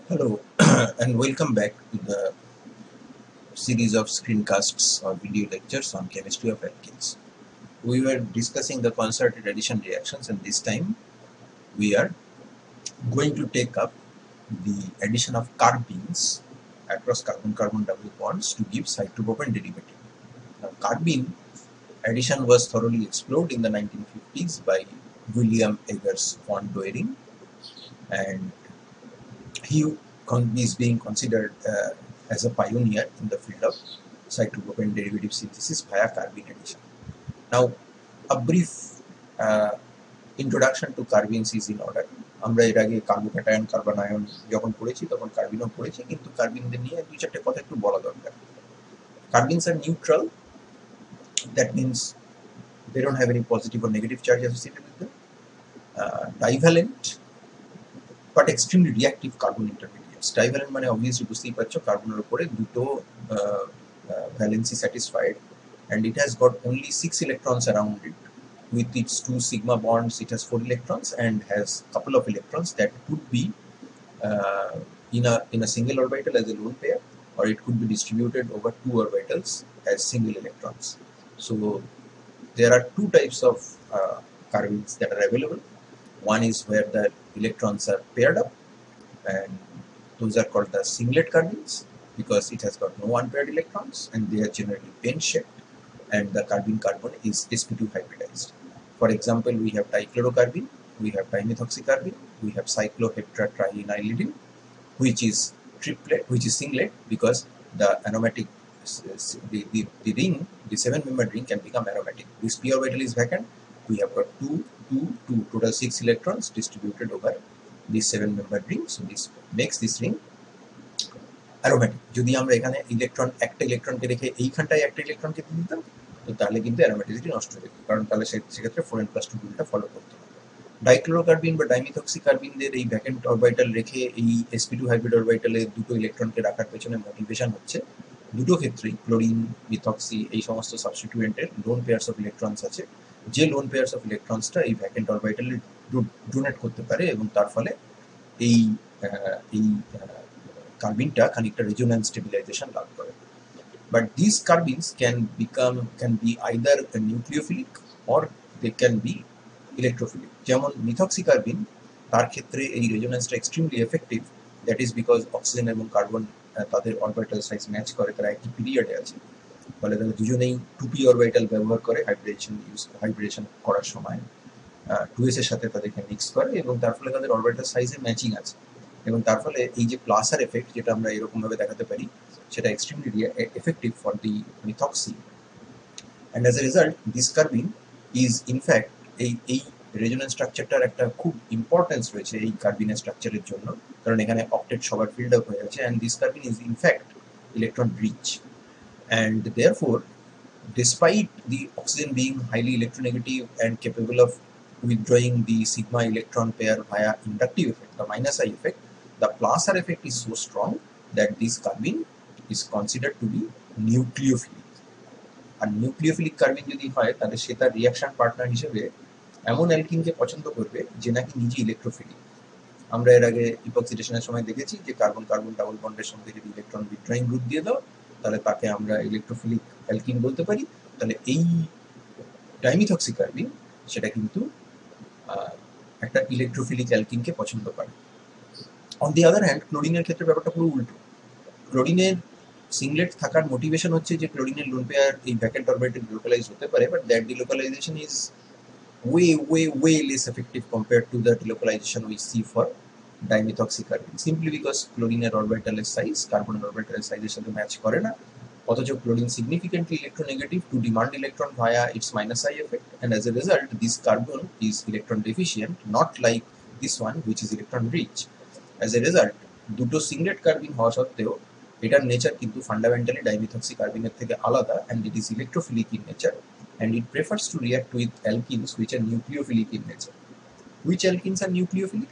Hello, and welcome back to the series of screencasts or video lectures on chemistry of alkenes. We were discussing the concerted addition reactions, and this time we are going to take up the addition of carbenes across carbon-carbon double bonds to give cyclopropane derivative. Now, carbene addition was thoroughly explored in the 1950s by William Eggers von Doering, and he is being considered as a pioneer in the field of cyclopropane derivative synthesis via carbene addition. Now, a brief introduction to carbenes is in order. আমরা এর আগে carbocation carbanion যখন পড়েছি তখন কার্বিনও পড়েছি, কিন্তু কার্বিনদের নিয়ে দুই চারটে কথা একটু বলা দরকার। Carbenes are neutral, that means they don't have any positive or negative charge associated with them. Divalent but extremely reactive carbon intermediates. Divalent মানে obviously বুঝতেই পারছো কার্বনের উপরে দুটো valency satisfied, and it has got only 6 electrons around it. With its 2 sigma bonds, it has 4 electrons and has a couple of electrons that could be in a single orbital as a lone pair, or it could be distributed over 2 orbitals as single electrons. So there are two types of carbenes that are available. One is where the electrons are paired up, and those are called the singlet carbenes because it has got no unpaired electrons, and they are generally pen-shaped, and the carbene-carbon is sp2 hybridized. For example, we have dichlorocarbene, we have dimethoxycarbene, we have cycloheptatrienylidene, which is triplet, which is singlet because the aromatic the ring, the 7-membered ring can become aromatic. This p orbital is vacant. We have got 2 total 6 electrons distributed over this 7-membered ring. So this makes this ring aromatic. যদি আমরা এখানে electron একটা ইলেকট্রনকে রেখে এইখানটায় একটা ইলেকট্রনকে দিয়ে দিতাম, তো তাহলে কিন্তু অ্যারোমেটিসিটি নষ্ট হয়ে যেত, কারণ তাহলে সেক্ষেত্রে 4n+2 রুলটা ফলো করতে হবে। ডাইক্লোরোকার্বিন বা ডাইমিথক্সিকার্বিনদের এই ভ্যাকেন্ট অরবিটাল রেখে এই sp2 হাইব্রিড অরবিটালে দুটো ইলেকট্রনকে রাখার পেছনে মোটিভেশন হচ্ছে দুটো ক্ষেত্রেই ক্লোরিন, মিথক্সি এই সমস্ত সাবস্টিটিউয়েন্টের লোন পেয়ার্স অফ ইলেকট্রনস আছে, যে লোন পেয়ার্স অফ ইলেকট্রনসটা এই ভ্যাকেন্ট অরবিটালে ডোনেট করতে পারে, এবং তার ফলে এই কার্বিনটা খানিকটা রেজোন্যান্স স্টেবিলাইজেশন লাভ করে। But these carbenes can be either nucleophilic or they can be electrophilic. যেমন মিথক্সিকার্বিন, তার ক্ষেত্রে এই রেজোন্যান্সটা extremely effective, that is because oxygen এবং কার্বন তাদের অরবিটাল সাইজ ম্যাচ করে, তারা একই পিরিয়ডে আছে, ফলে তারা দুজনেই 2p অরবিটাল ব্যবহার করে হাইব্রিডেশন করার সময় 2s এর সাথে তাদেরকে মিক্স করে, এবং তার ফলে তাদের অরবিটাল সাইজে ম্যাচিং আছে, এবং তার ফলে এই যে প্লাসার এফেক্ট যেটা আমরা এরকমভাবে দেখাতে পারি, সেটা extremely effective for the methoxy. And as a result this carbene is in fact এই রেজোন্যান্স স্ট্রাকচারটার একটা খুব ইম্পর্টেন্স রয়েছে এই কার্বিনের স্ট্রাকচারের জন্য, কারণ এখানে অক্টেট সবার ফিল্ড আপ হয়ে আছে, and this carbene is in fact electron rich, and therefore despite the oxygen being highly electronegative and capable of withdrawing the sigma electron pair via inductive effect, the minus I effect, the plus R effect is so strong that this carbene is considered to be nucleophilic. আর nucleophilic carbene যদি হয় তাহলে সে তার reaction partner হিসেবে এমন অ্যালকিনকে পছন্দ করবে যে নাকি নিজে ইলেকট্রোফিলিক। আমরা এর আগে ইপক্সিডেশনের সময় দেখেছি যে কার্বন কার্বন ডাবল বন্ডের সঙ্গে যদি ইলেকট্রন উইথড্রয়িং গ্রুপ দিয়ে দাও তাহলে তাকে আমরা ইলেকট্রোফিলিক অ্যালকিন বলতে পারি। তাহলে এই ডাইমিথক্সিকার্বিন সেটা কিন্তু একটা ইলেকট্রোফিলিক অ্যালকিনকে পছন্দ করে। অন দি আদার হ্যান্ড ক্লোরিনের ক্ষেত্রে ব্যাপারটা পুরো উল্টো। ক্লোরিনের সিংলেট থাকার মোটিভেশন হচ্ছে যে ক্লোরিনের লোন পেয়ার এই ভ্যাকেন্ট অরবিটাল ডিলোকালাইজ হতে পারে, but that delocalization is way less effective compared to the delocalization we see for dimethoxycarbene, simply because chlorine orbital size carbon orbital size এর সাথে ম্যাচ করে না, অথচ chlorine significantly electronegative to demand electron via its minus I effect, and as a result this carbon is electron deficient, not like this one which is electron rich. As a result দুটো সিংলেট কার্বিন হওয়া সত্ত্বেও এটার nature কিন্তু fundamentally ডাইমিথক্সিকার্বিনের থেকে আলাদা, and it is electrophilic in nature, and it prefers to react with alkenes which are nucleophilic in nature. Which alkenes are nucleophilic?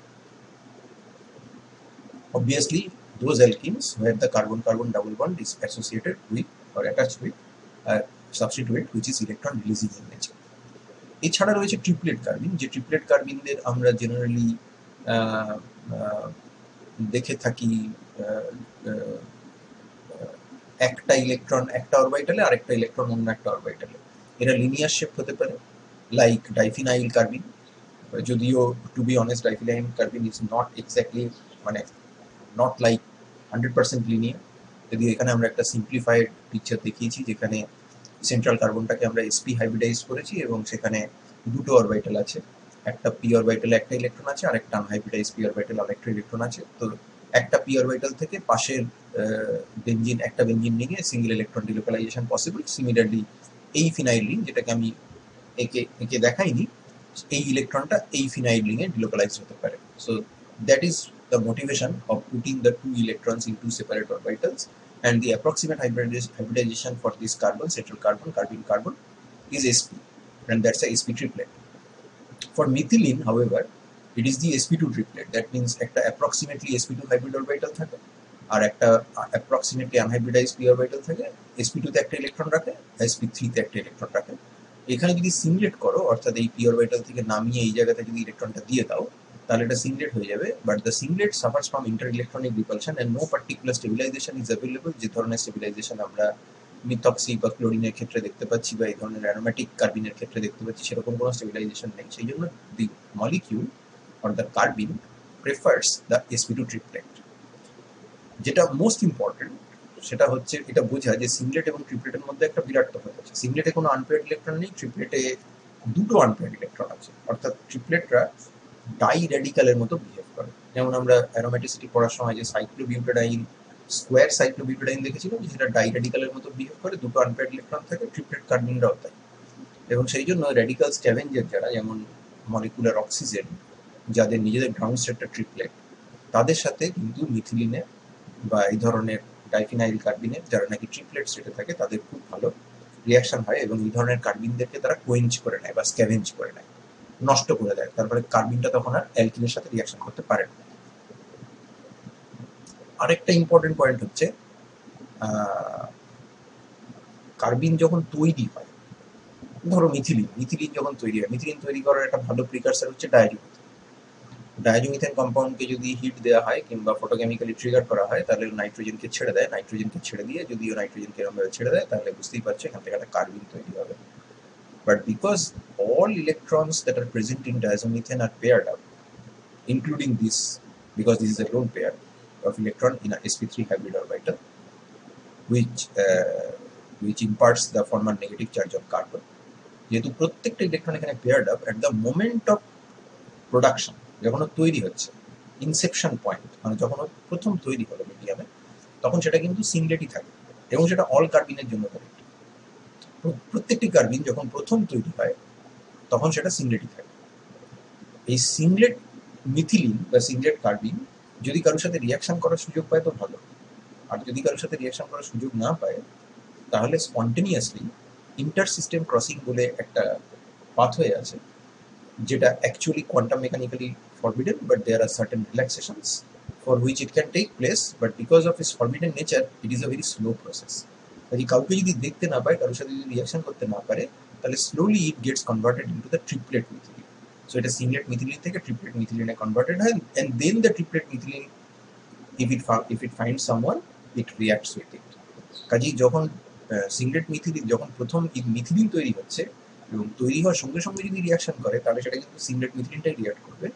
Obviously those alkenes where the carbon-carbon double bond is associated with or attached with a substituent which is electron releasing in nature. এছাড়া রয়েছে triplet কার্বিন, যে triplet কার্বিনদের আমরা generally দেখে থাকি একটা electron একটা অরবিটালে আরেকটা electron অন্য একটা অরবিটালে, এরা লিনিয়ার শেপ হতে পারে, লাইক ডাইফিনাইল কার্বিন। যদিও to be honest diphenyl carbene is not exactly মানে নট লাইক 100% লিনিয়ার, যদিও এখানে আমরা একটা সিম্পলিফাইড পিকচার দেখিয়েছি যেখানে সেন্ট্রাল কার্বনটাকে আমরা sp হাইব্রিডাইজ করেছি এবং সেখানে দুটো অরবিটাল আছে, একটা p অরবিটালে একটা ইলেকট্রন আছে আর একটা আনহাইব্রিডাইজ p অরবিটালে আরেকটা ইলেকট্রন আছে। তো একটা p অরবিটাল থেকে পাশের বেঞ্জিন একটা বেঞ্জিন নিয়ে single electron delocalization possible. Similarly এই ফিনাইল রিং, যেটাকে আমি একে একে দেখাইনি, এই ইলেকট্রনটা এই ফিনাইল রিংয়ে ডিলোকালাইজ হতে পারে। So that is the motivation of putting the two electrons into separate orbitals, and the approximate hybridization for this carbon, central carbon, carbon is sp, and that's a sp triplet. For methylene, however, it is the sp2 triplet. That means একটা approximately sp2 hybrid orbital থাকে আর একটা approximately unhybridized p orbital থাকে, sp2 তে একটা electron রাখে, sp3 তে একটা electron রাখে। এখানে যদি সিংলেট করো, অর্থাৎ এই p অরবিটাল থেকে নামিয়ে এই জায়গাতে যদি ইলেকট্রনটা দিয়ে দাও, তাহলে এটা সিংলেট হয়ে যাবে। But the singlet suffers from inter electronic repulsion and no particular stabilization is available. যে ধরনের স্টেবিলাইজেশন আমরা মিথক্সি বা ক্লোরিনের ক্ষেত্রে দেখতে পাচ্ছি বা এই ধরনের অ্যারোমেটিক কার্বিনের ক্ষেত্রে দেখতে পাচ্ছি, সেরকম কোনো স্টেবিলাইজেশন নেই। সেই জন্য the molecule or the carbene prefers the sp2 triplet. যেটা মোস্ট ইম্পর্টেন্ট সেটা হচ্ছে এটা বোঝা যে সিংলেট এবং ট্রিপলেটের মধ্যে একটা বিরাট তফাৎ আছে। সিংলেটে কোনো আনপেয়ার্ড ইলেকট্রন নেই, ট্রিপলেটে দুটো আনপেয়ার্ড ইলেকট্রন আছে, অর্থাৎ ট্রিপলেটরা ডাই র্যাডিক্যালের মতো বিহেভ করে। যেমন আমরা অ্যারোমেটিসিটি পড়ার সময় যে সাইক্লোবিউটাডাইন, স্কোয়ার সাইক্লোবিউটাডাইন দেখেছিলাম, যেটা ডাই র্যাডিক্যালের মতো বিহেভ করে, দুটো আনপেয়ার্ড ইলেকট্রন থাকে, ট্রিপলেট কার্বিনরাও তাই। এবং সেই জন্য র্যাডিক্যাল স্ক্যাভেঞ্জার যারা, যেমন মলিকুলার অক্সিজেন, যাদের নিজেদের গ্রাউন্ড স্টেটটা ট্রিপলেট, তাদের সাথে কিন্তু মিথিলিনে বা এই ধরনের ডাইফিনাইল কার্বিনের যারা নাকি ট্রিপলেট স্টেটে থাকে তাদের খুব ভালো রিয়াকশন হয় এবং এই ধরনের কার্বিনদেরকে তারা কোয়েঞ্চ করে নেয় বা স্ক্যাভেঞ্জ করে নেয়, নষ্ট করে দেয়। তারপরে কার্বিনটা তখন আর অ্যালকিনের সাথে রিয়াকশন করতে পারে না। আরেকটা ইম্পর্টেন্ট পয়েন্ট হচ্ছে কার্বিন যখন তৈরি হয়, ধরো মিথিলিন যখন তৈরি হয়, মিথিলিন তৈরি করার একটা ভালো প্রিকারসার হচ্ছে ডায়াজোমিথেন। ডায়াজোমিথেন কম্পাউন্ডকে যদি হিট দেওয়া হয় কিংবা ফটোকেমিক্যালি ট্রিগার করা হয়, তাহলে নাইট্রোজেনকে ছেড়ে দেয়। নাইট্রোজেনকে ছেড়ে দিয়ে যদিও নাইট্রোজেনকে এরকমভাবে ছেড়ে দেয়, তাহলে বুঝতেই পারছো এখান থেকে একটা কার্বিন তৈরি হবে। But because all electrons that are present in diazomethane are paired up, including this, because this is a lone pair of electron in a sp3 hybrid orbital, which imparts the formal negative charge on carbon. যেহেতু প্রত্যেকটা electron এখানে paired up, at the moment of production, যখন তৈরি হচ্ছে, Inception point, মানে যখন প্রথম তৈরি হলো মিডিয়ামে, তখন সেটা কিন্তু সিংলেটই থাকে এবং সেটা অল কার্বিনের জন্য করে। প্রত্যেকটি কার্বিন যখন প্রথম তৈরি হয় তখন সেটা সিংলেটই থাকে। এই সিংলেট মিথিলিন বা সিংলেট কার্বিন যদি কারোর সাথে রিয়াকশন করার সুযোগ পায় তো ভালো, আর যদি কারোর সাথে রিয়াকশন করার সুযোগ না পায় তাহলে স্পন্টেনিয়াসলি ইন্টার সিস্টেম ক্রসিং বলে একটা পাথওয়ে আছে, যেটা actually quantum mechanically forbidden, but there are certain relaxations for which it can take place, but because of its forbidden nature it is a very slow process. যদি কাউকে যদি দেখতে না পায়, কারোর সাথে যদি রিয়াকশন করতে না পারে, তাহলে slowly it gets converted into the triplet methylene. So এটা সিংলেট মিথিলিন থেকে ট্রিপলেট মিথিলিনে কনভার্টেড হয়, and then the triplet methylene, if it finds someone, it reacts with it. কাজেই যখন সিংলেট মিথিলিন যখন প্রথম মিথিলিন তৈরি হচ্ছে এবং তৈরি হওয়ার সঙ্গে সঙ্গে যদি রিয়াকশন করে, তাহলে সেটা কিন্তু সিংলেট মিথিলিনটাই রিয়াক্ট করবে,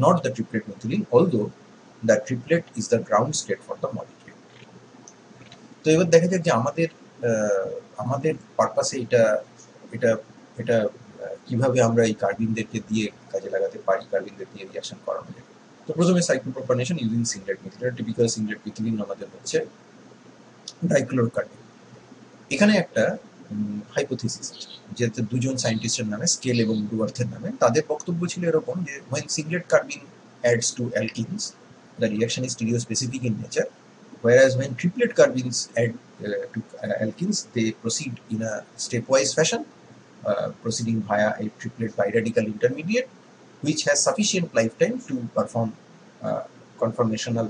not the triplet methylene, although the triplet is the ground state for the molecule. তো এবার দেখা যাক যে আমাদের পারপাসে এটা এটা এটা কিভাবে আমরা এই কার্বিনদেরকে দিয়ে কাজে লাগাতে পারি, কার্বিনদের দিয়ে রিয়াকশন করানো যায়। তো প্রথমে সাইক্লোপ্রোপানেশন ইউজিং সিংলেট মিথিলিন। টিপিক্যাল সিংলেট মিথিলিন আমাদের হচ্ছে ডাইক্লোরোকার্বিন। এখানে একটা হাইপোথিসিস আছে, যে দুজন সায়েন্টিস্টের নামে, স্কেল এবং ডুয়ার্থের নামে, তাদের বক্তব্য ছিল এরকম যে when singlet carbene adds to alkenes, the reaction is stereospecific in nature, whereas when triplet carbenes add to alkenes, they proceed in a stepwise fashion, proceeding via a triplet biradical intermediate, which has sufficient lifetime to perform conformational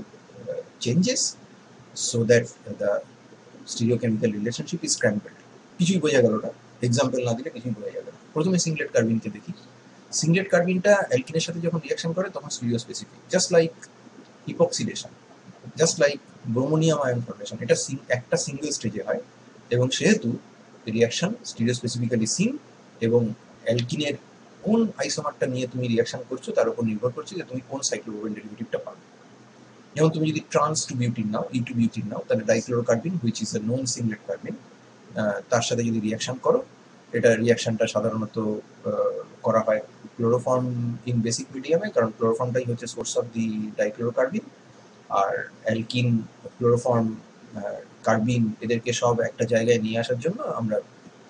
changes so that the stereochemical relationship is scrambled. কিছুই বোঝা গেল না, example না দিলে কিছুই বোঝা যাবে না। প্রথমে সিংলেট কার্বিনকে দেখি। সিংলেট কার্বিনটা অ্যালকিনের সাথে যখন রিয়াকশন করে তখন stereo specific, just like epoxidation, just like bromonium ion formation, এটা একটা সিঙ্গেল স্টেজে হয় এবং সেহেতু রিয়াকশন স্টিরিওস্পেসিফিক্যালি সিন এবং অ্যালকিনের কোন আইসোমারটা নিয়ে তুমি রিয়াকশন করছো তার উপর নির্ভর করছে যে তুমি কোন সাইক্লোপ্রোপেন ডেরিভেটিভটা পাবে। যেমন তুমি যদি ট্রান্স টু বিউটিন নাও, ই টু বিউটিন নাও, তাহলে ডাইক্লোরোকার্বিন হুইচ ইজ এ নন সিংলেট কার্বিন, তার সাথে যদি রিয়াকশন করো, এটা রিয়াকশনটা সাধারণত করা হয় ক্লোরোফর্ম ইন বেসিক মিডিয়ামে, কারণ ক্লোরোফর্মটাই হচ্ছে সোর্স অফ দি ডাইক্লোরোকার্বিন, আর অ্যালকিন, ক্লোরোফর্ম, কার্বিন এদেরকে সব একটা জায়গায় নিয়ে আসার জন্য আমরা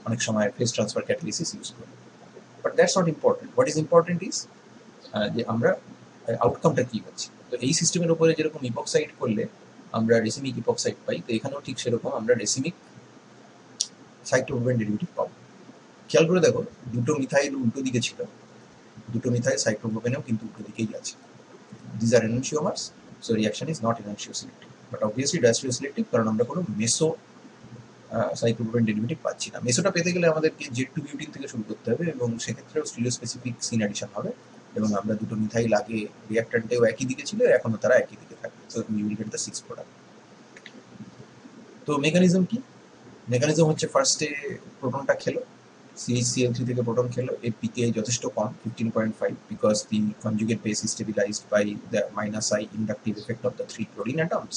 অনেক সময় ফেজ ট্রান্সফার ক্যাটালিসিস ইউজ করি। But that's not important, what is important is যে আমরা আউটকামটা কী হচ্ছে। তো এই সিস্টেমের উপরে যেরকম ইপক্সাইড করলে আমরা রেসিমিক ইপক্সাইড পাই, তো এখানেও ঠিক সেরকম আমরা রেসিমিক সাইক্লোপ্রোপেন ডেরিভেটিভ পাবো। খেয়াল করে দেখো, দুটো মিথাইল উল্টো দিকে ছিল, দুটো মিথাইল সাইক্লোপ্রোপেনেও কিন্তু উল্টো দিকেই আছে। These are enantiomers, so reaction is not enantioselective, but obviously diastereoselective কারণ আমরা কোনো মেসো সাইক্লোপ্রোপেন ডেরিভেটিভ পাচ্ছি না। মেসোটা পেতে গেলে আমাদেরকে জেড টু বিউটিন থেকে শুরু করতে হবে এবং সেক্ষেত্রেও স্টিরিওস্পেসিফিক সিন অ্যাডিশন হবে এবং আমরা দুটো মিথাইল আগে রিয়াক্ট্যান্টেও একই দিকে ছিল, এখনও তারা একই দিকে থাকবে, so you will get the 6 product. তো মেকানিজম কি? মেকানিজম হচ্ছে ফার্স্টে প্রোটনটা খেলো, CH3 থেকে প্রোটন খেলো, এর পিকে যথেষ্ট কম 15.5 because the conjugate base is stabilized by the minus I inductive effect of the 3 chlorine atoms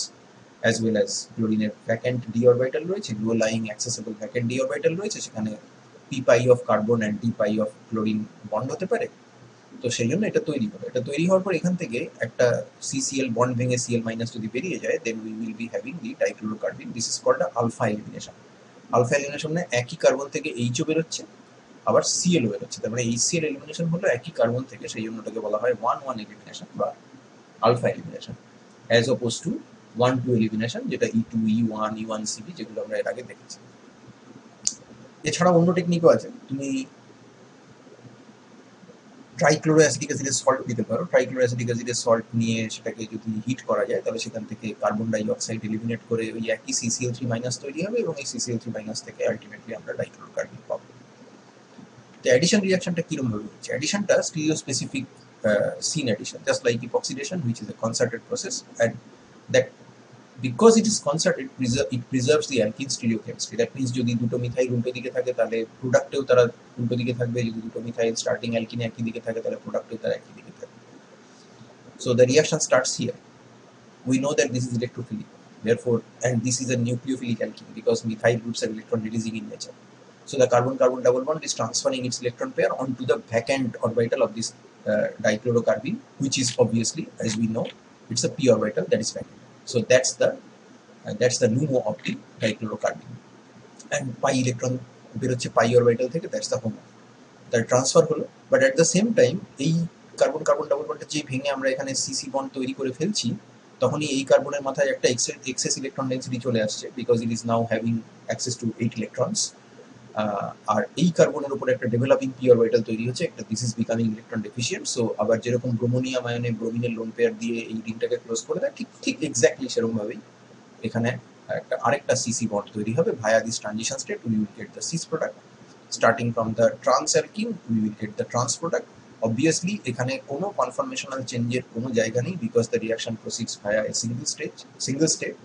as well as ক্লোরিনের ভ্যাকেন্ট ডি অরবিটাল রয়েছে, low lying accessible vacant d orbital রয়েছে, সেখানে p pi of carbon and d pi of chlorine bond হতে পারে। তো সেই জন্য এটা তৈরি হবে। এটা তৈরি হওয়ার পর এখান থেকে একটা CCl বন্ড ভেঙে Cl মাইনাস যদি বেরিয়ে যায়, then we will be having the dichlorocarbene. This is called alpha elimination. Alpha এলিমিনেশনে একই কার্বন থেকে এইচও বেরোচ্ছে, আবার সিএলও বেরোচ্ছে, তার মানে এইচসিএল এলিমিনেশন হলো একই কার্বন থেকে, সেই জন্য ওটাকে বলা হয় 1-1 এলিমিনেশন বা alpha elimination, as oppose to 1-2 elimination যেটা E2, E1, E1CB যেগুলো আমরা এর আগে দেখেছি। এছাড়া অন্য টেকনিকও আছে, তুমি ট্রাইক্লোরো অ্যাসিটিক অ্যাসিডের সল্ট দিতে পারো। ট্রাইক্লোরো অ্যাসিটিক অ্যাসিডের সল্ট নিয়ে সেটাকে যদি হিট করা যায় তাহলে সেখান থেকে কার্বন ডাই অক্সাইড এলিমিনেট করে ওই একই CCl3 মাইনাস তৈরি হবে এবং এই CCl3 মাইনাস থেকে আলটিমেটলি আমরা ডাইক্লোরোকার্বিন পাবো। তো অ্যাডিশন রিয়াকশনটা কিরকম ভাবে হচ্ছে? অ্যাডিশনটা স্টিরিওস্পেসিফিক scene addition, just like epoxidation, which is a concerted process, and that because it is concerted, it preserves the alkene stereochemistry. That means যদি দুটো মিথাইল উল্টো দিকে থাকে তাহলে প্রোডাক্টেও তারা উল্টো দিকে থাকবে, যদি দুটো মিথাইল স্টার্টিং অ্যালকিন একই দিকে থাকে তাহলে প্রোডাক্টেও তারা একই দিকে থাকবে। So the reaction starts here. We know that this is electrophilic, therefore, and this is a nucleophilic alkene because methyl groups are electron releasing in nature. So the carbon-carbon double bond is transferring its electron pair onto the vacant orbital of this dichlorocarbene, which is obviously, as we know, it's a p orbital that is vacant. So that's the LUMO of the dichlorocarbene. And pi electron বেরোচ্ছে pi orbital থেকে, that's the HOMO. তার transfer হলো, but at the same time এই carbon carbon double বন্ডটা যে ভেঙে আমরা এখানে CC bond তৈরি করে ফেলছি, তখনই এই কার্বনের মাথায় একটা এক্সেস ইলেকট্রন ডেন্সিটি চলে আসছে because it is now having access to 8 electrons. আর এই কার্বনের উপরে একটা ডেভেলপিং পি অরবিটাল তৈরি হচ্ছে, একটা this is becoming electron deficient. So আবার যেরকম ব্রোমোনিয়াম আয়নে ব্রোমিনের লোন পেয়ার দিয়ে এই রিংটাকে ক্লোজ করে দেয়, ঠিক ঠিক এক্স্যাক্টলি সেরকমভাবেই এখানে একটা আরেকটা সিসি বন্ড তৈরি হবে via this transition state. We will get the cis product. Starting from the trans alkene, we will get the trans product. Obviously, এখানে কোনো conformational চেঞ্জের কোনো জায়গা নেই because the reaction proceeds via a single step,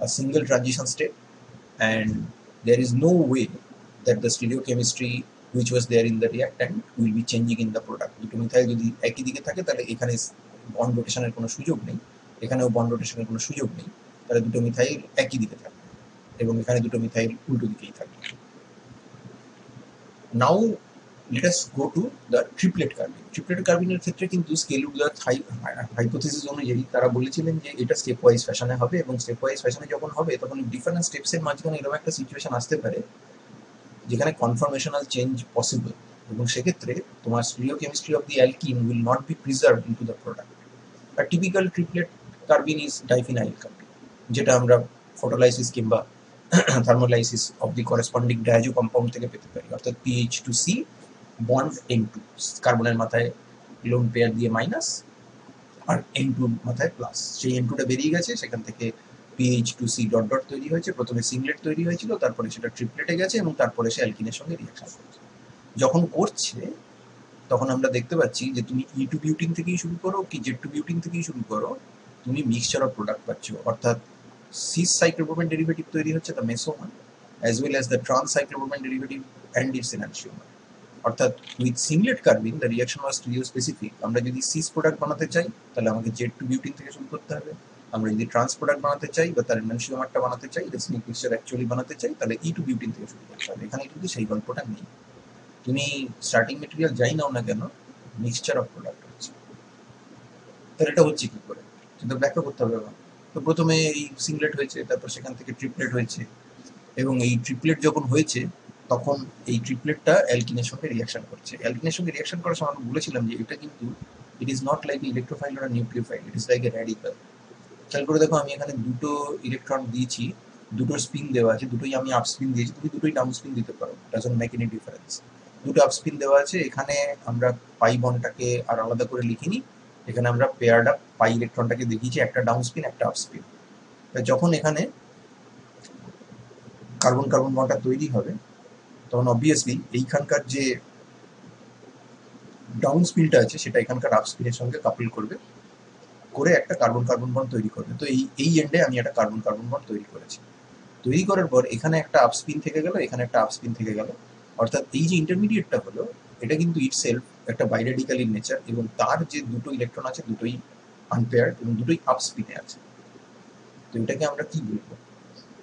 a single transition step, and there is no way that the stereochemistry which was there in the reactant will be changing in the product. দুটো methyl যদি একই দিকে থাকে তাহলে এখানে bond রোটেশনের কোনো সুযোগ নেই, এখানেও বন্ড রোটেশনের কোনো সুযোগ নেই, তাহলে দুটো মিথাইল একই দিকে থাকবে এবং এখানে দুটো মিথাইল উল্টো দিকেই থাকবে। Now let us go to the triplet carbene. Triplet carbene এর ক্ষেত্রে কিন্তু স্কেলুলার হাইপোথিসিস অনুযায়ী তারা বলেছিলেন যে এটা স্টেপ ওয়াইজ ফ্যাশনে হবে এবং স্টেপ ওয়াইজ ফ্যাশনে যখন হবে তখন ডিফারেন্ট স্টেপসের মাঝখানে এরকম একটা সিচুয়েশন আসতে পারে যেখানে কনফরমেশনাল চেঞ্জ পসিবল, এবং সেক্ষেত্রে তোমার stereochemistry of the alkene will not be preserved into the product. আর typical triplet carbene is diphenyl carbene, যেটা আমরা ফটোলাইসিস কিংবা thermolysis of the corresponding diazo compound থেকে পেতে পারি, অর্থাৎ PH2C বন্ড N2, কার্বনের মাথায় লোন পেয়ার দিয়ে মাইনাস আর N2 মাথায় প্লাস, সেই N2টা বেরিয়ে গেছে, সেখান থেকে PH2C ডট ডট তৈরি হয়েছে, প্রথমে সিংলেট তৈরি হয়েছিল, তারপরে সেটা ট্রিপলেটে গেছে এবং তারপরে সে অ্যালকিনের সঙ্গে রিয়াকশন করছে। যখন করছে তখন আমরা দেখতে পাচ্ছি যে তুমি E2 বিউটিন থেকেই শুরু করো কি Z2 বিউটিন থেকেই শুরু করো, তুমি মিক্সচার অফ প্রোডাক্ট পাচ্ছ, অর্থাৎ সিস সাইক্লোপ্রোপেন ডেরিভেটিভ তৈরি হচ্ছে the mesomer as well as the trans cyclopropane derivative and its enantiomer. অর্থাৎ with singlet carbene the reaction was stereo specific. আমরা যদি সিস প্রোডাক্ট বানাতে চাই তাহলে আমাকে জেড টু বিউটিন থেকে শুরু করতে হবে। আমরা যদি ট্রান্স প্রোডাক্ট বানাতে চাই বা তার এনানশিওমারটা বানাতে চাই, রেসিনিক মিক্সচার অ্যাকচুয়ালি বানাতে চাই, তাহলে ই টু বিউটিন থেকে শুরু করতে হবে। এখানে কিন্তু সেই গল্পটা নেই। তুমি স্টার্টিং মেটেরিয়াল যাই নাও না কেন, মিক্সচার অফ প্রোডাক্ট হচ্ছে। তাহলে এটা হচ্ছে কি করে সেটা ব্যাখ্যা করতে হবে আমার। তো প্রথমে এই সিংলেট হয়েছে, তারপর সেখান থেকে ট্রিপলেট হয়েছে, এবং এই ট্রিপলেট যখন হয়েছে তখন এই ট্রিপলেটটা অ্যালকিনের সঙ্গে রিয়াকশন করছে। অ্যালকিনের সঙ্গে রিয়াকশন করার সময় আমি বলেছিলাম যে এটা কিন্তু it is not like electrophile আর nucleophile, it is like a radical. খেয়াল করে দেখো, আমি এখানে দুটো ইলেকট্রন দিয়েছি, দুটোর স্পিন দেওয়া আছে, দুটোই আমি আপ স্পিন দিয়েছি, তুমি দুটোই ডাউন স্পিন দিতে পারো, ডাজন্ট মেক এনি ডিফারেন্স। দুটো আপ স্পিন দেওয়া আছে, এখানে আমরা পাই বন্ডটাকে আর আলাদা করে লিখিনি, এখানে আমরা পেয়ার্ড আপ পাই ইলেকট্রনটাকে দেখিয়েছি, একটা ডাউন স্পিন একটা আপ স্পিন। যখন এখানে কার্বন কার্বন বন্ডটা তৈরি হবে তখন অবভিয়াসলি এইখানকার যে ডাউন স্পিনটা আছে সেটা এখানকার আপ স্পিনের সঙ্গে কাপল করবে, করে একটা কার্বন কার্বন বন্ড তৈরি করবে। তো এই এন্ডে আমি একটা কার্বন কার্বন বন্ড তৈরি করেছি। তৈরি করার পর এখানে একটা আপ স্পিন থেকে গেল, এখানে একটা আপ স্পিন থেকে গেল, অর্থাৎ এই যে ইন্টারমিডিয়েটটা হলো এটা কিন্তু ইটসেলফ একটা বাইরেডিক্যাল ইন নেচার, এবং তার যে দুটো ইলেকট্রন আছে দুটোই আনপেয়ার্ড এবং দুটোই আপ স্পিনে আছে। তো এটাকে আমরা কি বলবো?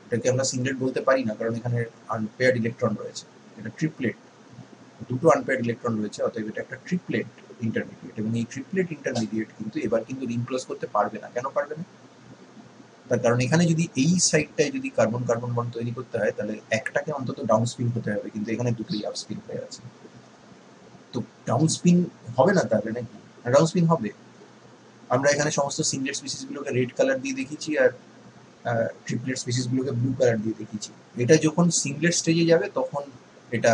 এটাকে আমরা সিংলেট বলতে পারি না, কারণ এখানে আনপেয়ার্ড ইলেকট্রন রয়েছে, এটা ট্রিপলেট, দুটো আনপেয়ার্ড ইলেকট্রন রয়েছে, অতএব এটা একটা ট্রিপলেট ইন্টারমিডিয়েট। এবং এই ট্রিপলেট ইন্টারমিডিয়েট কিন্তু এবার কিন্তু রিং ক্লোজ করতে পারবে না। কেন পারবে না? তার কারণ এখানে যদি এই সাইডটায় যদি কার্বন কার্বন বন্ড তৈরি করতে হয় তাহলে একটাকে অন্তত ডাউন স্পিন হতে হবে, কিন্তু এখানে দুটোই আপ স্পিন হয়ে আছে। তো ডাউন স্পিন হবে না তাহলে নাকি? ডাউন স্পিন হবে। আমরা এখানে সমস্ত সিংলেট স্পিসিসগুলোকে রেড কালার দিয়ে দেখিয়েছি আর ট্রিপলেট স্পিসিসগুলোকে ব্লু কালার দিয়ে দেখিয়েছি। এটা যখন সিংলেট স্টেজে যাবে তখন এটা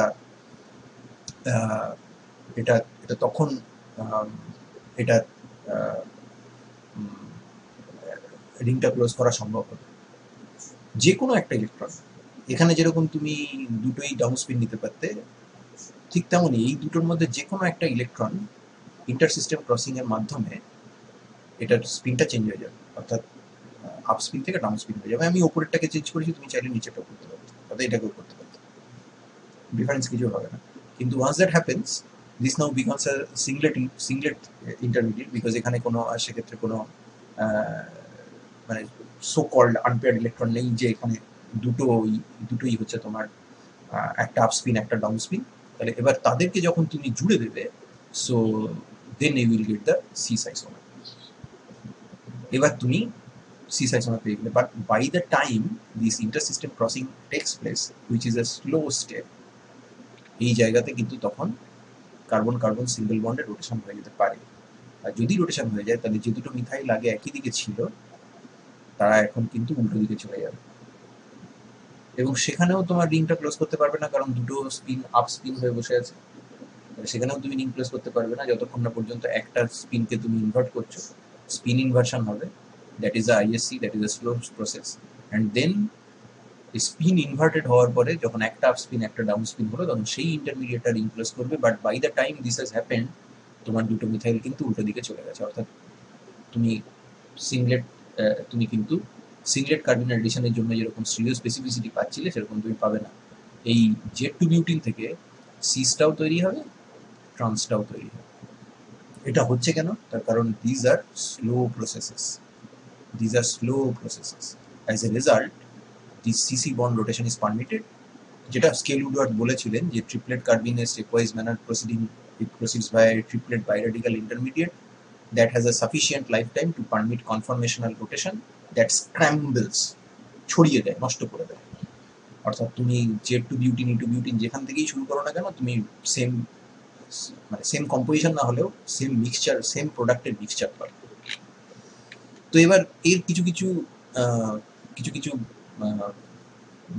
এটা এটা তখন এটা রিংটা ক্লোজ করা সম্ভব হবে। যে কোনো একটা ইলেকট্রন, এখানে যেরকম তুমি দুটোই ডাউন স্পিন নিতে পারতে, ঠিক তেমনই এই দুটোর মধ্যে যে কোনো একটা ইলেকট্রন ইন্টার সিস্টেম ক্রসিং এর মাধ্যমে এটার স্পিনটা চেঞ্জ হয়ে যাবে, অর্থাৎ আপ স্পিন থেকে ডাউন স্পিন হয়ে যাবে। আমি ওপরেরটাকে চেঞ্জ করেছি, তুমি চাইলে নিচেটাও করতে পারো, অর্থাৎ এটাকেও করতে পারো, ডিফারেন্স কিছু হবে না। কিন্তু once that happens this now becomes a singlet intermediate, because এখানে কোনো সেক্ষেত্রে কোনো মানে সো কল্ড আনপেয়ার্ড ইলেকট্রন নেই যে এখানে দুটোই হচ্ছে তোমার একটা আপ স্পিন একটা ডাউন স্পিন। তাহলে এবার তাদেরকে যখন তুমি জুড়ে দেবে, so then you will get the cis isomer. এবার তুমি সিস আইসোমার পেয়ে গেলে, but by the time this intersystem crossing takes place which is a slow step, এই জায়গাতে কিন্তু তখন কার্বন কার্বন সিঙ্গেল বন্ডের রোটেশন হয়ে যেতে পারে। আর যদি রোটেশন হয়ে যায় তাহলে যে দুটো মিথাইল আগে একই দিকে ছিল তারা এখন কিন্তু উল্টো দিকে চলে যাবে, এবং সেখানেও তোমার রিংটা ক্লোজ করতে পারবে না, কারণ দুটো স্পিন আপ স্পিন হয়ে বসে আছে। সেখানেও তুমি রিং ক্লোজ করতে পারবে না যতক্ষণ না পর্যন্ত একটা স্পিনকে তুমি ইনভার্ট করছো। স্পিন ইনভার্সন হবে, that is a ISC, that is a slow process. And then spin inverted হওয়ার পরে যখন একটা আপ স্পিন একটা ডাউন স্পিন হলো তখন সেই ইন্টারমিডিয়েটটা রিং ক্লোজ করবে। But by the time this has happened তোমার দুটো মিথাইল কিন্তু উল্টো দিকে চলে গেছে, অর্থাৎ তুমি সিংলেট তুমি কিন্তু সিংলেট কার্বন অ্যাডিশনের জন্য যেরকম স্টিরিও স্পেসিফিসিটি পাচ্ছিলে সেরকম তুমি পাবে না। এই জেড টু বিউটিন থেকে সিসটাও তৈরি হবে, ট্রান্সটাও তৈরি হবে। এটা হচ্ছে কেন? তার কারণ these are slow processes, these are slow processes. As a result this CC bond rotation is permitted, যেটা স্কেল উডওয়ার্ড বলেছিলেন যে triplet carbene a stepwise manner proceeding, it proceeds by triplet biradical intermediate that has a sufficient lifetime to permit conformational rotation that scrambles, ছড়িয়ে দেয়, নষ্ট করে দেয়। অর্থাৎ তুমি জেড টু বিউটিন ই টু বিউটিন যেখান থেকেই শুরু করো না কেন, তুমি সেম মানে সেম কম্পোজিশন না হলেও সেম মিক্সচার, সেম প্রোডাক্টের মিক্সচার পাবে। তো এবার এর কিছু কিছু কিছু কিছু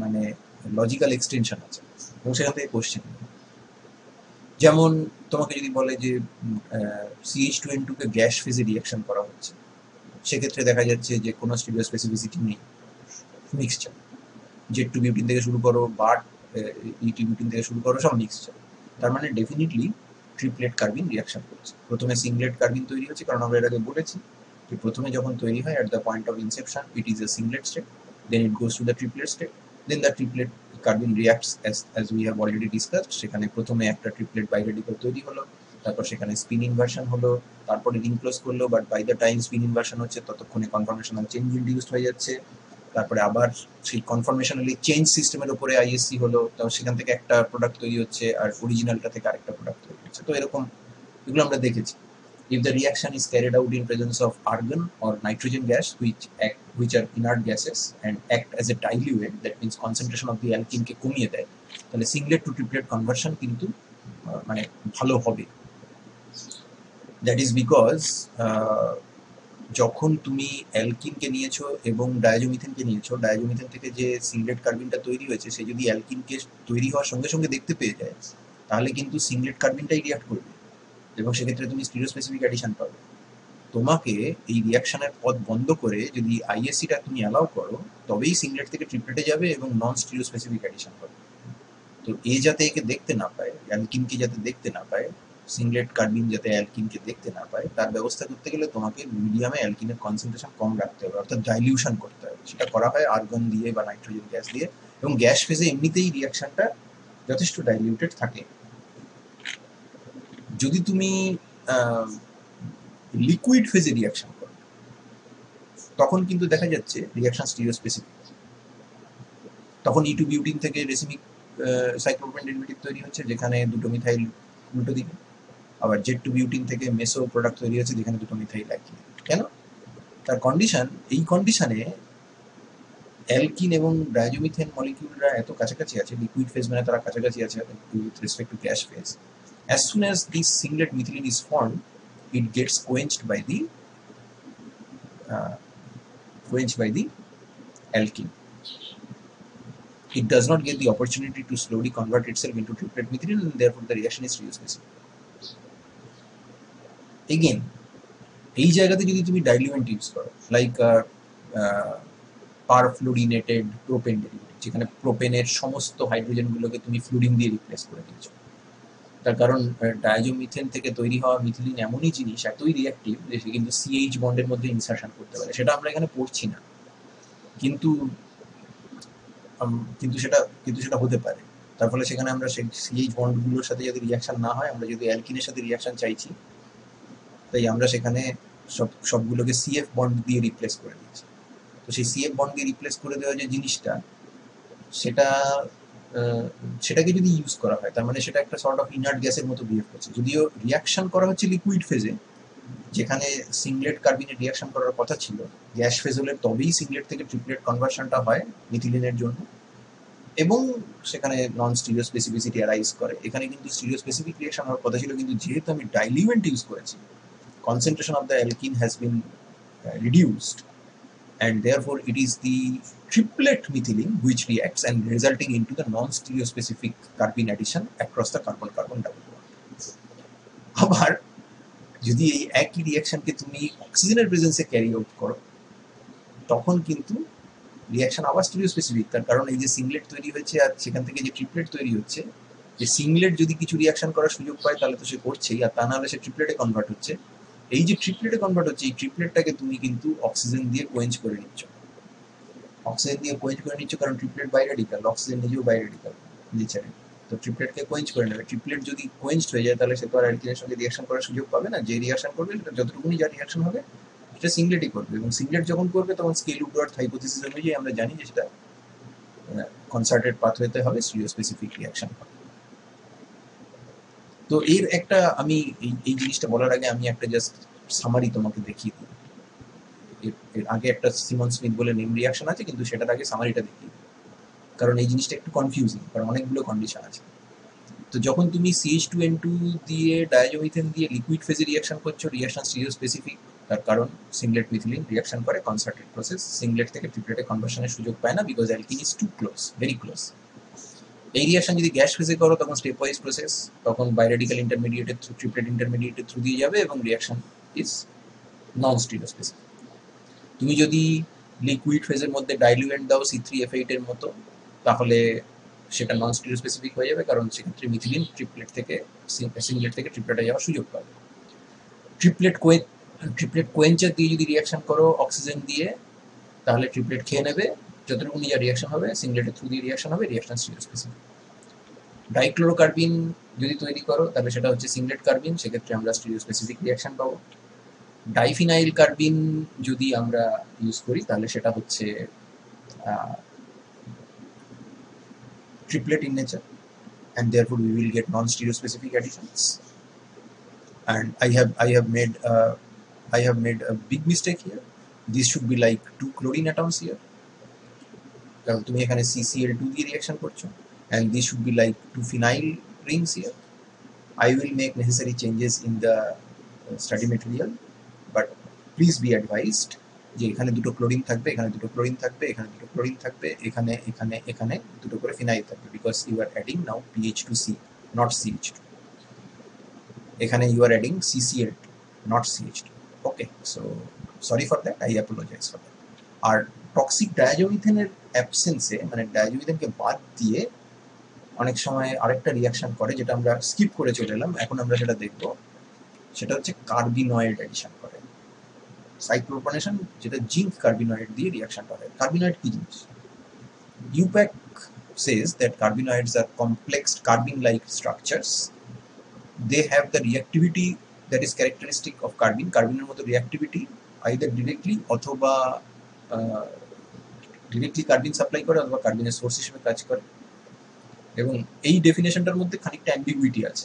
মানে লজিক্যাল এক্সটেনশন আছে এবং সেখান থেকে কোশ্চেন। যেমন তোমাকে যদি বলে যে CH2N2 কে গ্যাস ফেজে রিয়াকশন করা হচ্ছে, সেক্ষেত্রে দেখা যাচ্ছে যে কোনো স্টিরিও স্পেসিফিসিটি নেই, মিক্সচার। জেড টু বিউটিন থেকে শুরু করো, বাট ই টু বিউটিন থেকে শুরু করো, সব মিক্সচার। তার মানে ডেফিনেটলি ট্রিপলেট কার্বিন রিয়াকশন করছে। প্রথমে সিংলেট কার্বিন তৈরি হচ্ছে, কারণ আমরা এর আগে বলেছি প্রথমে যখন তৈরি হয় at the point of inception it is a singlet state, then it goes to the triplet state, then the triplet carbene reacts as we have already discussed. সেখানে প্রথমে একটা ট্রিপলেট বাইরেডিক্যাল তৈরি হলো, তারপর সেখানে স্পিন ইনভার্সন হলো, তারপরে রিং ক্লোজ করলো, but by the time spin inversion হচ্ছে ততক্ষণে কনফরমেশনাল চেঞ্জ ইনডিউসড হয়ে যাচ্ছে, তারপরে আবার সেই কনফরমেশনালি চেঞ্জ সিস্টেমের উপরে আইএসসি হলো, তো সেখান থেকে একটা প্রোডাক্ট তৈরি হচ্ছে আর অরিজিনালটা থেকে আরেকটা প্রোডাক্ট তৈরি হচ্ছে। তো এরকম এগুলো আমরা দেখেছি। If the reaction is carried out in presence of argon or nitrogen gas, which are inert gases and act as a diluent, that means concentration of the alkene কে কমিয়ে দেয়, তাহলে সিংলেট টু ট্রিপলেট কনভার্সন কিন্তু মানে ভালো হবে। That is because যখন তুমি অ্যালকিনকে নিয়েছো এবং ডায়াজোমিথেনকে নিয়েছো, ডায়াজোমিথেন থেকে যে সিংলেট কার্বিনটা তৈরি হয়েছে সে যদি অ্যালকিনকে তৈরি হওয়ার সঙ্গে সঙ্গে দেখতে পেয়ে যায়, তাহলে কিন্তু সিংলেট কার্বিনটাই রিয়াক্ট করবে এবং সেক্ষেত্রে তুমি স্টিরিওস্পেসিফিক অ্যাডিশন পাবে। তোমাকে এই রিয়াকশনের পথ বন্ধ করে যদি আইএসসিটা তুমি অ্যালাউ করো, তবেই সিংলেট থেকে ট্রিপলেটে যাবে এবং নন স্টিরিওস্পেসিফিক অ্যাডিশন হবে। তো এ যাতে একে দেখতে না পায়, অ্যালকিনকে যাতে দেখতে না পায়, সিংলেট কার্বিন যাতে অ্যালকিনকে দেখতে না পায়, তার ব্যবস্থা করতে গেলে তোমাকে মিডিয়ামে অ্যালকিনের কনসেন্ট্রেশন কম রাখতে হবে, অর্থাৎ ডাইলিউশন করতে হবে। সেটা করা হয় আর্গন দিয়ে বা নাইট্রোজেন গ্যাস দিয়ে, এবং গ্যাস ফেজে এমনিতেই রিয়াকশনটা যথেষ্ট ডাইলিউটেড থাকে। যদি তুমি লিকুইড ফেজে রিয়াকশন করো, তখন কিন্তু দেখা যাচ্ছে রিয়াকশন স্টিরিওস্পেসিফিক। তখন ই টু বিউটিন থেকে রেসিমিক সাইক্লোপ্রোপেন ডেরিভেটিভ তৈরি হচ্ছে, যেখানে দুটো মিথাইল উল্টো দিকে, আবার জেড টু বিউটিন থেকে মেসো প্রোডাক্ট তৈরি হচ্ছে, যেখানে দুটো মিথাইল একই। কেন? তার কন্ডিশন, এই কন্ডিশনে অ্যালকিন এবং ডায়াজোমিথেন মলিকিউলরা এত কাছাকাছি আছে, লিকুইড ফেজ মানে তারা কাছাকাছি আছে with respect to gas phase. As soon as this singlet methylene is formed, it gets quenched by the alkene. It does not get the opportunity to slowly convert itself into triplet methylene, and therefore the reaction is stereospecific. Again, এই জায়গাতে যদি তুমি ডাইলিউয়েন্ট use করো, like পারফ্লুরিনেটেড propane derivative, যেখানে প্রোপেনের সমস্ত হাইড্রোজেনগুলোকে তুমি fluorine দিয়ে replace করে দিয়েছো। তার কারণ ডায়াজোমিথেন থেকে তৈরি হওয়া মিথিলিন এমনই জিনিস, এতই রিঅ্যাক্টিভ যে সে কিন্তু সিএইচ বন্ডের মধ্যে ইনসারশন করতে পারে। সেটা আমরা এখানে পড়ছি না, কিন্তু সেটা হতে পারে। তার ফলে সেখানে আমরা সেই সিএইচ বন্ডগুলোর সাথে যদি রিয়াকশন না হয়, আমরা যদি অ্যালকিনের সাথে রিয়াকশন চাইছি, তাই আমরা সেখানে সবগুলোকে সিএফ বন্ড দিয়ে রিপ্লেস করে দিচ্ছি। তো সেই সিএফ বন্ড দিয়ে রিপ্লেস করে দেওয়া যে জিনিসটা, সেটাকে যদি ইউজ করা হয়, তার মানে সেটা একটা সর্ট অফ ইনার্ট গ্যাসের মতো বিহেভ করছে। যদিও রিয়াকশন করা হচ্ছে লিকুইড ফেজে, যেখানে সিংলেট কার্বিনের রিয়াকশন করার কথা ছিল, গ্যাস ফেজ হলে তবেই সিংলেট থেকে ট্রিপলেট কনভার্সনটা হয় মিথিলিনের জন্য, এবং সেখানে নন স্টিরিওস্পেসিফিসিটি অ্যারাইজ করে। এখানে কিন্তু স্টিরিওস্পেসিফিক রিয়াকশন হওয়ার কথা ছিল, কিন্তু যেহেতু আমি ডাইলিউয়েন্ট ইউজ করেছি, concentration of the alkene has been reduced, and therefore it is the triplet methylene which reacts and resulting into the non-stereospecific carbene addition across the carbon-carbon double bond. আবার যদি এই একই রিয়াকশনকে তুমি অক্সিজেনের প্রেজেন্সে ক্যারি আউট করো, তখন কিন্তু রিয়াকশন আবার স্টিরিওস্পেসিফিক। তার কারণ এই যে সিংলেট তৈরি হয়েছে আর সেখান থেকে যে ট্রিপলেট তৈরি হচ্ছে, যে সিংলেট যদি কিছু রিয়াকশন করার সুযোগ পায় তাহলে তো সে করছেই, আর তা নাহলে সে ট্রিপলেটে কনভার্ট হচ্ছে। এই যে ট্রিপলেটে কনভার্ট হচ্ছে, এই ট্রিপলেটটাকে তুমি কিন্তু অক্সিজেন দিয়ে কোয়েঞ্চ করে নিচ্ছ। অক্সিজেন দিয়ে কোয়েঞ্চ করে নিচ্ছ কারণ ট্রিপলেট বাইরেডিক্যাল, অক্সিজেন নিজেও বাইরেডিক্যাল নেচারে। তো ট্রিপলেটকে কোয়েঞ্চ করে নেবে। ট্রিপলেট যদি কোয়েঞ্চড হয়ে যায়, তাহলে সে তো আর অ্যালকিনের সঙ্গে রিয়াকশন করার সুযোগ পাবে না। যে রিয়াকশন করবে সেটা যতটুকুনি যা রিয়াকশন হবে সেটা সিংলেটই করবে, এবং সিংলেট যখন করবে তখন স্কেল উডওয়ার্ড হাইপোথিসিস অনুযায়ী আমরা জানি যে সেটা কনসার্টেড পাথওয়েতে হবে, স্টিরিওস্পেসিফিক রিয়াকশন হবে। তো এর একটা আমি এই জিনিসটা বলার আগে আমি একটা জাস্ট সামারি তোমাকে দেখিয়ে দিই। এর আগে একটা সিমন স্মিথ বলে নেম রিয়াকশন আছে, কিন্তু সেটার আগে সামারিটা দেখিয়ে দিই, কারণ এই জিনিসটা একটু কনফিউজিং, কারণ অনেকগুলো কন্ডিশন আছে। তো যখন তুমি CH2N2 দিয়ে ডায়াজোমিথেন দিয়ে লিকুইড ফেজে রিয়াকশন করছো, রিয়াকশন স্টিরিওস্পেসিফিক, তার কারণ সিংলেট মিথিলিন রিয়াকশন করে কনসার্টেড প্রসেস, সিংলেট থেকে ট্রিপলেটে কনভার্সনের সুযোগ পায় না, because alkene is too close, very close. এই রিয়াকশন যদি গ্যাস ফেজে করো, তখন স্টেপ ওয়াইজ প্রসেস, তখন বাইরেডিক্যাল ইন্টারমিডিয়েটের থ্রু ট্রিপলেট ইন্টারমিডিয়েটের থ্রু দিয়ে যাবে, এবং রিয়াকশন ইজ নন স্টিরিওস্পেসিফিক। তুমি যদি লিকুইড ফেজের মধ্যে ডাইলিউয়েন্ট দাও C3F8 এর মতো, তাহলে সেটা নন স্টিরিওস্পেসিফিক হয়ে যাবে, কারণ সেক্ষেত্রে মিথিলিন ট্রিপলেট থেকে সিংলেট থেকে ট্রিপলেটে যাওয়ার সুযোগ পাবে। ট্রিপলেট ট্রিপলেট কোয়েঞ্চার দিয়ে যদি রিয়াকশন করো অক্সিজেন দিয়ে, তাহলে ট্রিপলেট খেয়ে নেবে, যতটুকু যা রিয়াকশন হবে সিঙ্গলেটের থ্রু দিয়ে রিয়াকশন হবে, রিয়াকশন স্টিরিওস্পেসিফিক। ডাইক্লোরোকার্বিন যদি তৈরি করো তাহলে সেটা হচ্ছে সিঙ্গলেট কার্বিন, সেক্ষেত্রে আমরা স্টিরিওস্পেসিফিক রিয়াকশন পাবো। ডাইফিনাইল কার্বিন যদি আমরা ইউজ করি তাহলে সেটা হচ্ছে triplet in nature, and therefore we will get non-stereospecific additions. And I have made a big mistake here. This should be like 2 chlorine atoms here. কারণ তুমি এখানে CCl2 দিয়ে রিঅ্যাকশন করছো, and this should be like 2 phenyl rings here. I will make necessary changes in the study material, but please be advised যে এখানে দুটো chlorine থাকবে, এখানে দুটো ক্লোরিন থাকবে, এখানে দুটো ক্লোরিন থাকবে, এখানে এখানে এখানে দুটো করে ফিনাইল থাকবে, because you are adding now PH2C, not CH2. এখানে you are adding CCl2, not CH2. Okay, so sorry for that, I apologize for that. আর টক্সিক ডায়াজোমিথেনের অ্যাবসেন্সে, মানে ডায়াজোমিথেনকে বাদ দিয়ে অনেক সময় আরেকটা রিয়াকশন করে, যেটা আমরা স্কিপ করে চলে এলাম, এখন আমরা সেটা দেখব। সেটা হচ্ছে কার্বিনয়েড অ্যাডিশন করে, সাইক্লোপ্রোপানেশন, যেটা জিঙ্ক কার্বিনয়েড দিয়ে রিয়াকশনটা হয়। কার্বিনয়েড কি জিনিস? UPAC says that carbinoids are complex carbene-like structures. They have the reactivity that is characteristic of carbene. কার্বিনের মতো reactivity either directly অথবা ডিরেক্টলি কার্বিন সাপ্লাই করে অথবা কার্বিনের সোর্স হিসেবে কাজ করে, এবং এই ডেফিনেশনটার মধ্যে খানিকটা অ্যাম্বিগুইটি আছে।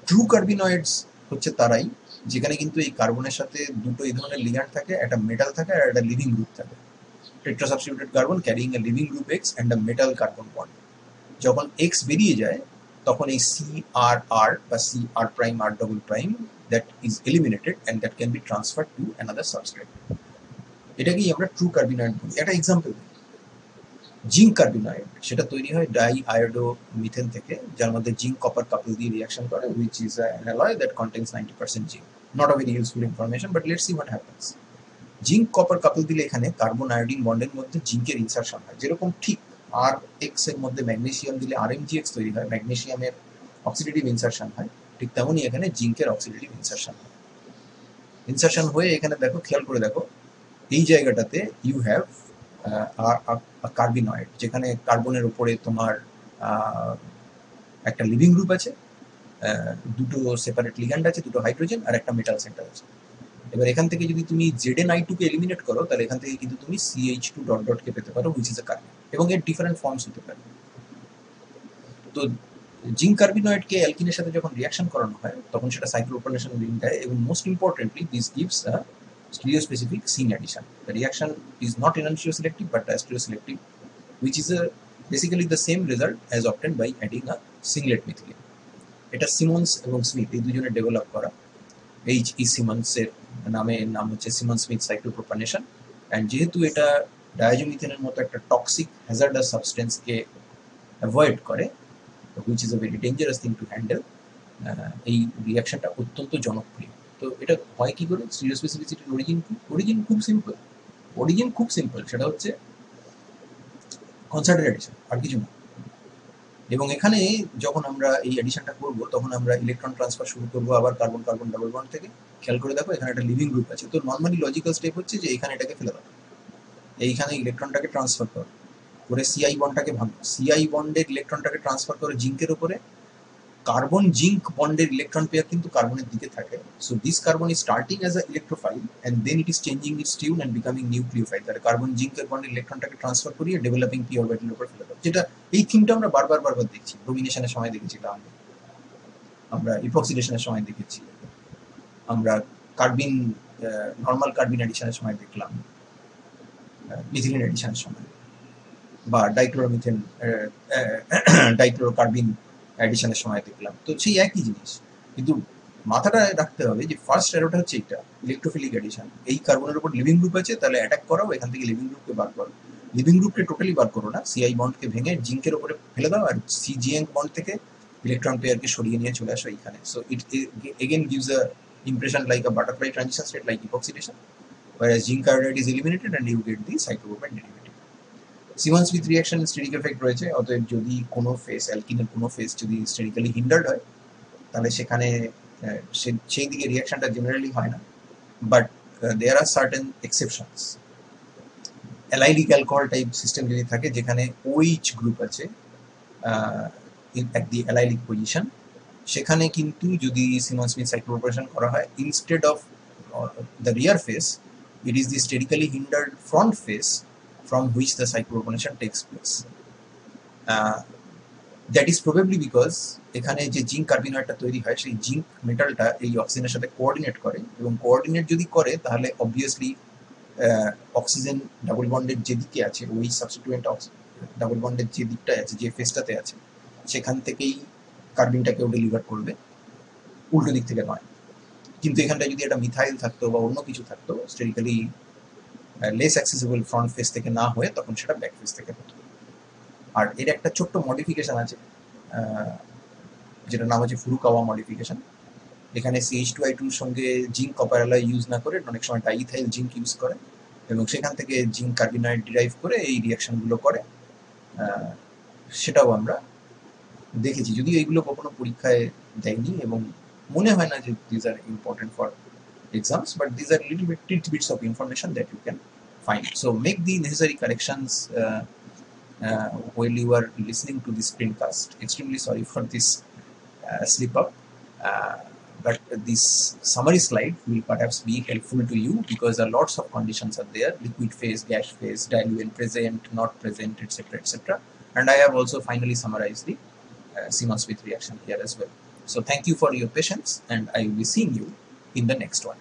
ট্রু কার্বিনয়েডস হচ্ছে তারাই যেখানে কিন্তু এই কার্বনের সাথে দুটো এই ধরনের লিগ্যান্ড থাকে, একটা মেটাল থাকে আর একটা লিভিং গ্রুপ থাকে। Tetrasubstituted carbon carrying a leaving group X and a metal carbon bond. যখন X বেরিয়ে যায় তখন এই CRR বা CR', that is eliminated and that can be transferred to another substrate. এটাকেই আমরা ট্রু কার্বিনয়েড বলি। একটা এক্সাম্পল দিই, জিঙ্ক কার্বিনয়েড, সেটা তৈরি হয় ডাই আয়োডো মিথেন থেকে, যার মধ্যে জিঙ্ক কপার কাপল দিয়ে রিয়াকশন করে, which is an alloy that contains 90% zinc. Not a very useful information, but let's see what happens. Zinc copper couple দিলে এখানে কার্বন আয়োডিন বন্ডের মধ্যে জিঙ্কের ইনসারশন হয়, যেরকম ঠিক RX এর মধ্যে ম্যাগনেসিয়াম দিলে RMgX তৈরি হয়, ম্যাগনেসিয়ামের অক্সিডেটিভ ইনসারশন হয়, ঠিক তেমনই এখানে জিঙ্কের অক্সিডেটিভ ইনসারশন হয়। ইনসারশন হয়ে এখানে দেখো, খেয়াল করে দেখো, এই জায়গাটাতে ইউ হ্যাভ কার্বিনয়েড, যেখানে কার্বনের উপরে তোমার একটা লিভিং গ্রুপ আছে, দুটো সেপারেট লিগ্যান্ড আছে, দুটো হাইড্রোজেন আর একটা মেটাল সেন্টার আছে। এবার এখান থেকে যদি তুমি Zn(I2) কে এলিমিনেট করো তাহলে এখান থেকে কিন্তু তুমি CH2 কে পেতে পারো, হুইচ ইজ এ কার্বন, এবং এর ডিফারেন্ট ফর্মস হতে পারে। তো জিঙ্ক কার্বিনয়েডকে অ্যালকিনের সাথে যখন রিয়াকশন করানো হয় তখন সেটা সাইক্লোপ্রোপানেশন রিং দেয়, এবং most importantly this gives a stereospecific Singh addition. The reaction is not enantioselective but stereoselective, which is basically the same result as obtained by adding a singlet methylene. এটা Simmons এবং Smith এই দুজনে develop করা, H.E. সিমন্সের নাম হচ্ছে Simmons Smith সাইক্লোপ্রোপানেশন। And যেহেতু এটা ডায়াজোমিথেনের মতো একটা টক্সিক হ্যাজার্ডাস সাবস্টেন্সকে অ্যাভয়েড করে, which is a very dangerous thing to handle, এই রিয়াকশনটা অত্যন্ত জনপ্রিয়। তো এটা হয় কি করে? স্টিরিওস্পেসিফিসিটির অরিজিন খুব সিম্পল, সেটা হচ্ছে কনসার্টেড অ্যাডিশন, আর কিছু না। এবং এখানে যখন আমরা এই অ্যাডিশনটা করবো তখন আমরা ইলেকট্রন ট্রান্সফার শুরু করবো আবার কার্বন কার্বন ডাবল বন্ড থেকে। খেয়াল করে দেখো, এখানে একটা লিভিং গ্রুপ আছে, তো নর্মালি লজিক্যাল স্টেপ হচ্ছে যে এখানে এটাকে ফেলে দাও, এইখানে ইলেকট্রনটাকে ট্রান্সফার করো করে CI বন্ডটাকে ভাঙো, CI বন্ডের ইলেকট্রনটাকে ট্রান্সফার করো জিঙ্কের উপরে। কার্বন জিঙ্ক বন্ডের ইলেকট্রন পেয়ার কিন্তু কার্বনের দিকে থাকে, so this carbon is starting as a electrophile and then it is changing its tune and becoming nucleophile. তাহলে কার্বন জিঙ্কের বন্ডের ইলেকট্রনটাকে ট্রান্সফার করিয়ে ডেভেলপিং পি অরবিটালের উপর ফেলে দাও, যেটা এই থিমটা আমরা বারবার দেখছি। ব্রোমিনেশনের সময় দেখেছি এটা, আমরা ইপক্সিডেশনের সময় দেখেছি, আমরা কার্বিন নর্মাল কার্বিন অ্যাডিশনের সময় দেখলাম, মিথিলিন অ্যাডিশনের সময়, বা ডাইক্লোরোকার্বিন অ্যাডিশনের সময় দেখলাম। তো সেই একই জিনিস, কিন্তু মাথাটা রাখতে হবে যে ফার্স্ট এরোটা হচ্ছে এটা ইলেকট্রোফিলিক অ্যাডিশন। এই কার্বনের উপর লিভিং গ্রুপ আছে, তাহলে অ্যাটাক করাও, এখান থেকে লিভিং গ্রুপকে বার করো। লিভিং গ্রুপকে টোটালি বার করো না, CI বন্ডকে ভেঙে জিঙ্কের উপরে ফেলে দাও, আর CGN বন্ড থেকে ইলেকট্রন পেয়ারকে সরিয়ে নিয়ে চলে আসো এইখানে। So it again gives a impression like a butterfly transition state like epoxidation, whereas zinc iodide is eliminated and you get the cyclopropane derivative. Simmons Smith reaction steric effect রয়েছে, অতএব যদি কোনো ফেস, অ্যালকিনের কোনো ফেস যদি স্টেরিক্যালি হিন্ডার্ড হয় তাহলে সেখানে সেই দিকে রিঅ্যাকশনটা জেনারেলি হয় না। but there are certain exceptions. Allylic alcohol type system যদি থাকে যেখানে OH গ্রুপ আছে at the allylic position, সেখানে কিন্তু যদি Siemens Smith cyclopropanation করা হয়, instead of the rear face, it is the sterically hindered front face from which the cyclopropanation takes place. That is probably because এখানে যে zinc কার্বিনয়েডটা তৈরি হয় সেই জিঙ্ক মেটালটা এই অক্সিজেনের সাথে কোঅর্ডিনেট করে, এবং কোঅর্ডিনেট যদি করে তাহলে অবভিয়াসলি অক্সিজেন ডাবল বন্ডের যে দিকে আছে, ওই সাবস্টিটিউয়েন্ট ডাবল বন্ডের যে দিকটায় আছে, যে ফেসটাতে আছে, সেখান থেকেই কার্বিনটাকেও ডেলিভার করবে, উল্টো দিক থেকে নয়। কিন্তু এখানটায় যদি একটা মিথাইল থাকতো বা অন্য কিছু থাকতো, স্টেরিক্যালি লেস অ্যাক্সেসিবল ফ্রন্ট ফেস থেকে না হয়ে তখন সেটা ব্যাক ফেস থেকে হতো। আর এর একটা ছোট্ট মডিফিকেশন আছে যেটার নাম হচ্ছে ফুরুকাওয়া মডিফিকেশন। এখানে CH2I2-র সঙ্গে জিঙ্ক কপার অ্যালয় ইউজ না করে অনেক সময় ডাইইথাইল জিঙ্ক ইউজ করে, এবং সেখান থেকে জিঙ্ক কার্বিনয়েড ডিরাইভ করে এই রিয়াকশনগুলো করে, সেটাও আমরা দেখেছি, যদিও এইগুলো কখনো পরীক্ষায় দেয়নি এবং মনে হয় না যে this are important for exams, but these are little bit tidbits of information that you can find. So make the necessary corrections while you are listening to this screencast. Extremely sorry for this slip up, but this summary slide will perhaps be helpful to you because there are lots of conditions are there: liquid phase, gas phase, diluent present, not present, etc., etc. And I have also finally summarized the Siemens Smith reaction here as well. So thank you for your patience, and I will be seeing you in the next one.